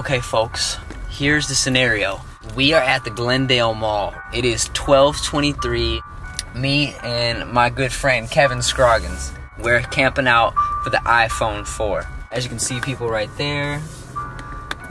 Okay, folks, here's the scenario. We are at the Glendale Mall. It is 12:23. Me and my good friend Kevin Scroggins, we're camping out for the iPhone 4. As you can see, people right there.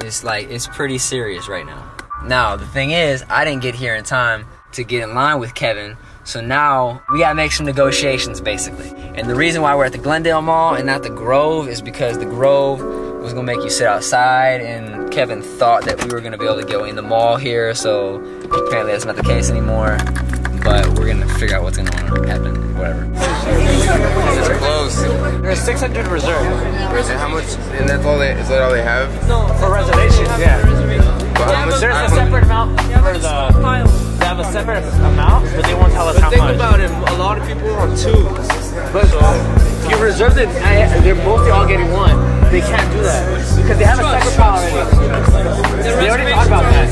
It's pretty serious right now. Now, the thing is, I didn't get here in time to get in line with Kevin, so now we gotta make some negotiations, basically. And the reason why we're at the Glendale Mall and not the Grove is because the Grove was gonna make you sit outside, and Kevin thought that we were gonna be able to go in the mall here, so apparently that's not the case anymore. But we're gonna figure out what's gonna happen, whatever. It's close. There's 600 reserved. And how much? And that's all is that all they have? No, for reservation, yeah. But There's a separate amount for the. They have a separate amount, but they won't tell us how much. Think about it. A lot of people are on 2. But if you reserved it, they're mostly all getting 1. They can't do that because they have a separate pile already. They already thought about that.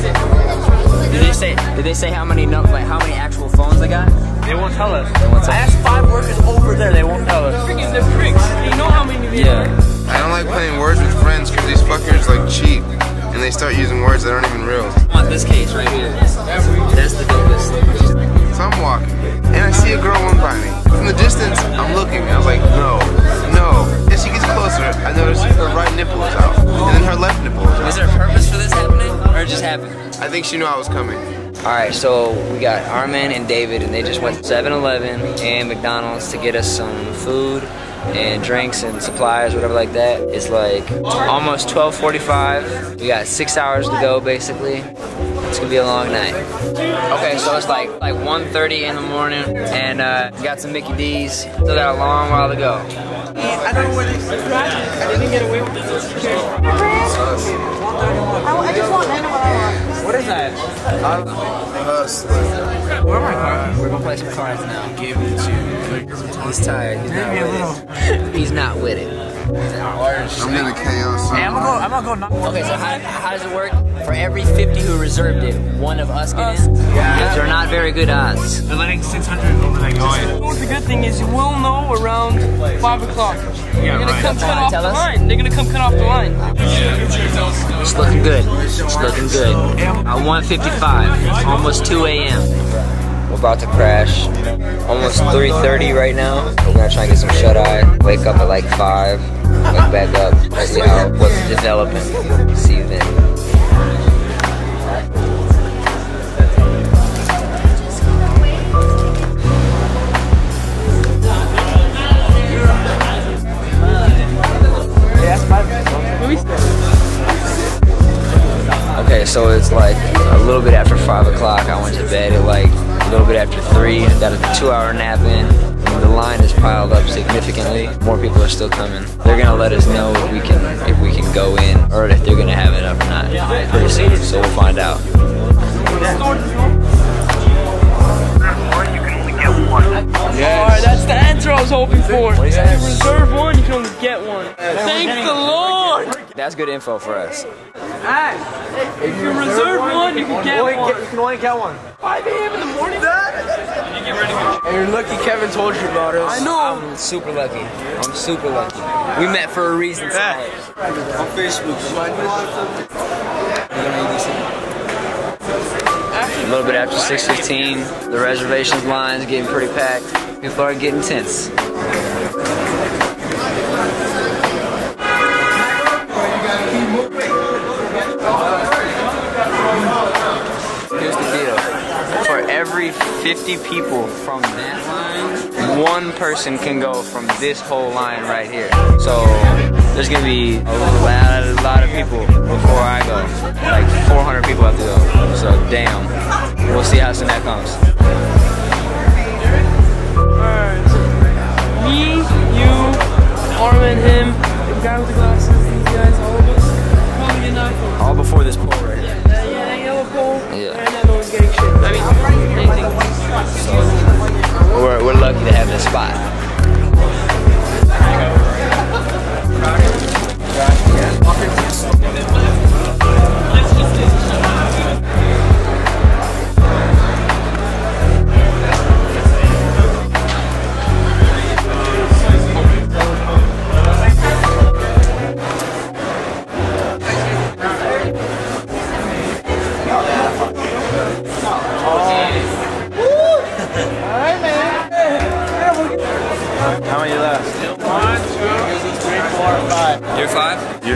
Did they say how many actual phones they got? They won't tell us. I asked 5 workers over there. They won't tell us. Freaking the freaks. You know how many we are. I don't like playing words with friends because these fuckers like cheat and they start using words that aren't even real. I want this case right here. That's the dopest. So I'm walking and I see a girl run by me. From the distance, I'm looking and I was like, no. As she gets closer, I notice her right nipple is out and then her left nipple is out. Is there a purpose for this happening, or it just happened? I think she knew I was coming. Alright, so we got Armin and David, and they just went to 7-Eleven and McDonald's to get us some food and drinks and supplies, whatever like that. It's like almost 12:45. We got 6 hours to go, basically. It's gonna be a long night. Okay, so it's like 1:30 in the morning, and we got some Mickey D's. Still got a long while to go. I don't know where they I didn't get away with this. I just want enought. What is that? Where am I cards? We're gonna play some cards now. Give it to you. He's tired. He's not with it. He's not with it. I'm in the chaos. Hey, I'm gonna go knock. Okay, so how does it work? For every 50 who reserved it, 1 of us get in? Yeah. They're not very good odds. They're letting 600 over there go in. The good thing is you will know around 5 o'clock. They're gonna come cut off the line. They're gonna come cut off the line. It's looking good. It's looking good. At 1:55, almost 2 a.m. We're about to crash. Almost 3:30 right now. We're gonna try and get some shut-eye. Wake up at like 5. Wake back up. See what's developing. See you then. Okay, so it's like a little bit after 5 o'clock. I went to bed at like a little bit after 3. Got a 2-hour nap in. The line is piled up significantly. More people are still coming. They're gonna let us know if we can go in, or if they're gonna have it up or not pretty soon. So we'll find out. Yeah. Alright, that's the answer I was hoping for. If you reserve 1, you can only get 1. Thank the Lord! That's good info for us. Hey, if you reserve 1, you can get 1. You can only get 1. 5 a.m. in the morning? You get ready. And you're lucky Kevin told you about us. I know. I'm super lucky. I'm super lucky. We met for a reason tonight. On Facebook. A little bit after 6:15, the reservations line's getting pretty packed. People are getting tense. Here's the deal. For every 50 people from that line, 1 person can go from this whole line right here. So there's gonna be a lot of people before I go. Like 400 people have to go. So damn. We'll see how soon that comes. Alright. Me, you, Armin, him, the guy with the glasses, these guys, all of us. Probably get an iPhone. All before this pole right here. Yeah, that yellow pole. Yeah. And then no one's getting shit. I mean, anything. We're lucky to have this spot.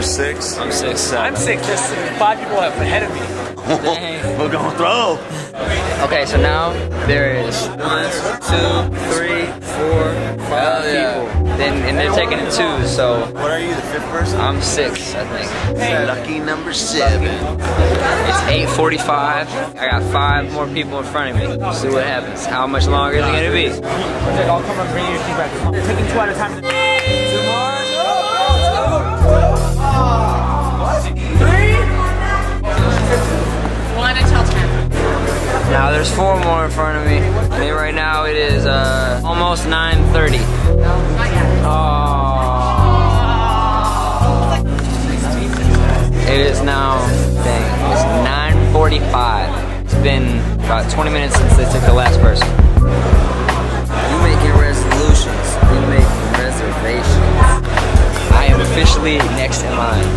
6. I'm 6. I'm 6. There's 5 people ahead of me. Dang. We're gonna throw. Okay, so now there is 1, 2, 3, 4, 5 people. And they're taking in 2s, so What are you, the 5th person? I'm 6, I think. Lucky number 7. It's 8:45. I got 5 more people in front of me. We'll see what happens. How much longer is it gonna be? I'll come and bring your feedback. They're taking 2 at a time. 2 more. Now there's 4 more in front of me. And right now it is almost 9:30. It is now, dang, it's 9:45. It's been about 20 minutes since they took the last person. You making resolutions, we making reservations. I am officially next in line.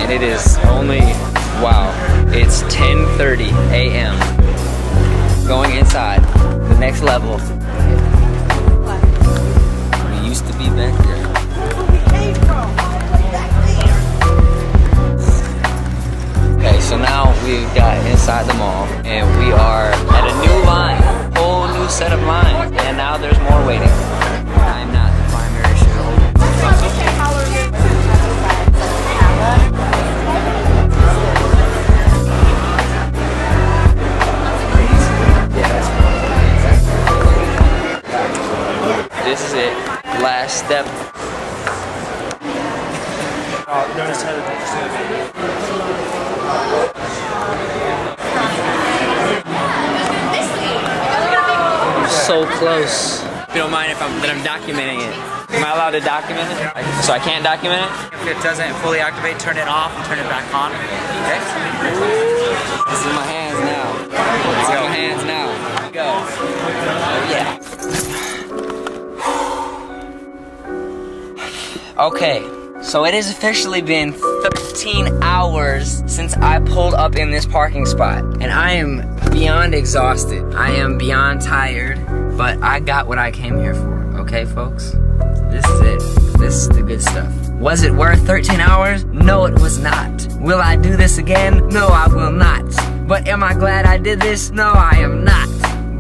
And it is only, wow, it's 10:30 a.m. Going inside the next level. We used to be back there. Okay, so now we've got inside the mall and we are at a new line, whole new set of lines, and now there's more waiting. I'm not the primary shareholder. This is it. Last step. I'm so close. If you don't mind if I'm documenting it. Am I allowed to document it? So I can't document it? If it doesn't fully activate, turn it off and turn it back on. Okay? This is my hands now. This is my hands now. Here we go. Oh yeah. Okay, so it has officially been 13 hours since I pulled up in this parking spot. And I am beyond exhausted. I am beyond tired, but I got what I came here for. Okay, folks? This is it. This is the good stuff. Was it worth 13 hours? No, it was not. Will I do this again? No, I will not. But am I glad I did this? No, I am not.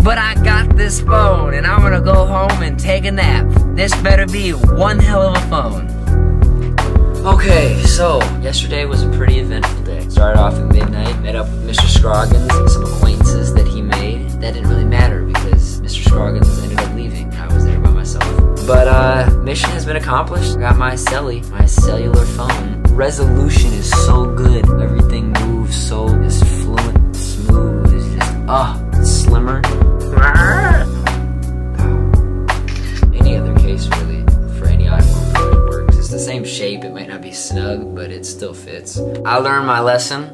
But I got this phone, and I'm gonna go home and take a nap. This better be one hell of a phone. Okay, so yesterday was a pretty eventful day. Started off at midnight, met up with Mr. Scroggins and some acquaintances that he made. That didn't really matter because Mr. Scroggins ended up leaving. I was there by myself. But mission has been accomplished. I got my cellular phone. Resolution is so good. Everything moves so is fluent, smooth. It's just it's slimmer. Any other case really for any iPhone it works. It's the same shape. It might not be snug, but it still fits. I learned my lesson.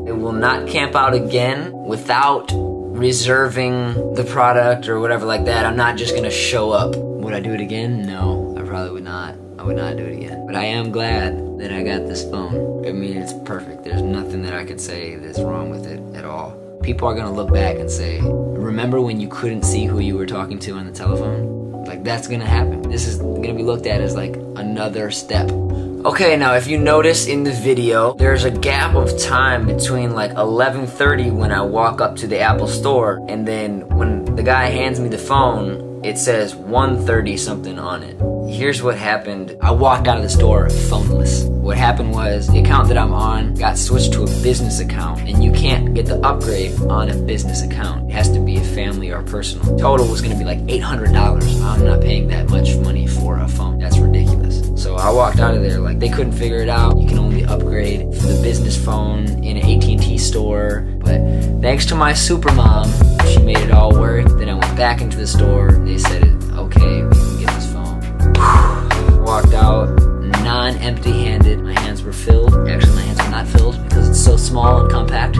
It will not camp out again without reserving the product or whatever like that. I'm not just gonna show up. Would I do it again? No, I probably would not. I would not do it again. But I am glad that I got this phone. I mean, it's perfect. There's nothing that I can say that's wrong with it at all. People are gonna look back and say, remember when you couldn't see who you were talking to on the telephone? Like, that's gonna happen. This is gonna be looked at as like another step. Okay, now if you notice in the video, there's a gap of time between like 11:30 when I walk up to the Apple store, and then when the guy hands me the phone, it says 1:30 something on it. Here's what happened. I walked out of the store phoneless. What happened was the account that I'm on got switched to a business account, and you can't get the upgrade on a business account. It has to be a family or personal. Total was gonna be like $800. I'm not paying that much money for a phone. That's ridiculous. So I walked out of there like they couldn't figure it out. You can only upgrade for the business phone in an AT&T store. But thanks to my super mom, she made it all work. Then I went back into the store. They said, okay, we can get this phone. Walked out non-empty-handed. My hands were filled. Actually, my hands were not filled because it's so small and compact.